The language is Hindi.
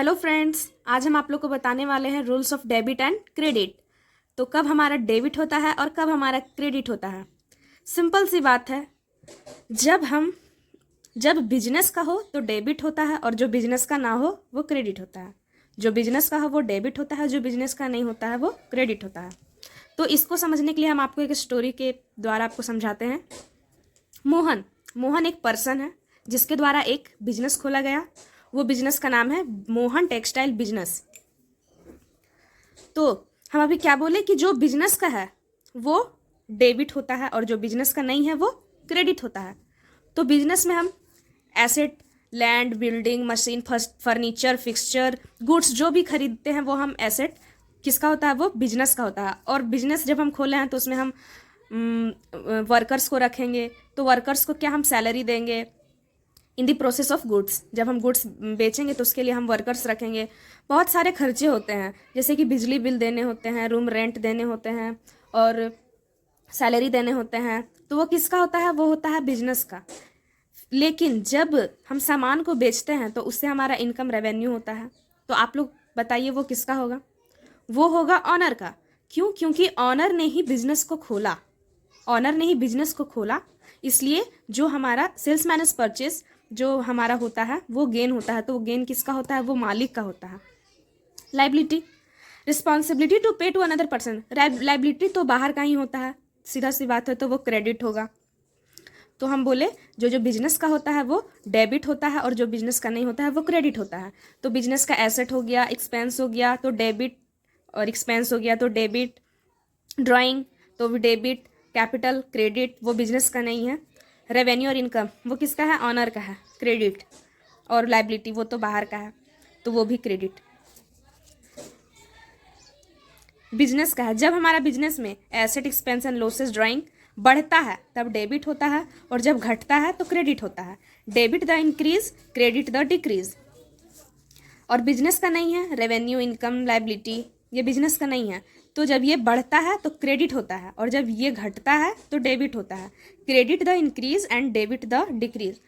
हेलो फ्रेंड्स, आज हम आप लोग को बताने वाले हैं rules of debit and credit. तो कब हमारा डेबिट होता है और कब हमारा क्रेडिट होता है। सिंपल सी बात है, जब बिजनेस का हो तो डेबिट होता है और जो बिजनेस का ना हो वो क्रेडिट होता है। जो बिजनेस का हो वो डेबिट होता है, जो बिजनेस का नहीं होता है वो क्रेडिट होता है। तो इसको समझने के लिए हम आपको एक स्टोरी के द्वारा आपको समझाते हैं। मोहन एक पर्सन है जिसके द्वारा एक बिजनेस खोला गया। वो बिजनेस का नाम है मोहन टेक्सटाइल बिजनेस। तो हम अभी क्या बोले कि जो बिजनेस का है वो डेबिट होता है और जो बिजनेस का नहीं है वो क्रेडिट होता है। तो बिजनेस में हम asset, land, building, machine, furniture, fixture, goods जो भी खरीदते हैं वो हम एसेट किसका होता है, वो बिजनेस का होता है। और बिजनेस जब हम खोले हैं तो उसमें हम वर्कर्स को रखेंगे, तो वर्कर्स को क्या हम सैलरी देंगे in the process of goods. जब हम गुड्स बेचेंगे तो उसके लिए हम वर्कर्स रखेंगे। बहुत सारे खर्चे होते हैं, जैसे कि बिजली बिल देने होते हैं, रूम रेंट देने होते हैं और सैलरी देने होते हैं। तो वो किसका होता है, वो होता है बिजनेस का। लेकिन जब हम सामान को बेचते हैं तो उससे हमारा इनकम रेवेन्यू होता है। तो आप लोग बताइए वो किसका होगा, वो होगा ऑनर का। क्यों? क्योंकि ऑनर ने ही बिजनेस को खोला, ऑनर ने ही बिजनेस को खोला। इसलिए जो हमारा सेल्स माइनस परचेस जो हमारा होता है वो गेन होता है। तो वो गेन किसका होता है, वो मालिक का होता है। लाइबिलिटी, रिस्पॉन्सिबिलिटी टू पे टू अनदर पर्सन। लाइबिलिटी तो बाहर का ही होता है, सीधा सी बात है, तो वो क्रेडिट होगा। तो हम बोले जो बिजनेस का होता है वो डेबिट होता है और जो बिजनेस का नहीं होता है वो क्रेडिट होता है। तो बिजनेस का एसेट हो गया, एक्सपेंस हो गया तो डेबिट, और एक्सपेंस हो गया तो डेबिट। ड्राइंग तो डेबिट, कैपिटल क्रेडिट, वो बिजनेस का नहीं है। रेवेन्यू और इनकम वो किसका है, ऑनर का है, क्रेडिट। और लाइबिलिटी वो तो बाहर का है, तो वो भी क्रेडिट। बिजनेस का है, जब हमारा बिजनेस में asset, expense and losses, drawing बढ़ता है तब डेबिट होता है और जब घटता है तो क्रेडिट होता है। Debit the increase, credit the decrease. और बिजनेस का नहीं है, रेवेन्यू, इनकम, लाइबिलिटी, ये बिजनेस का नहीं है। तो जब ये बढ़ता है तो क्रेडिट होता है और जब ये घटता है तो डेबिट होता है। Credit the increase and debit the decrease.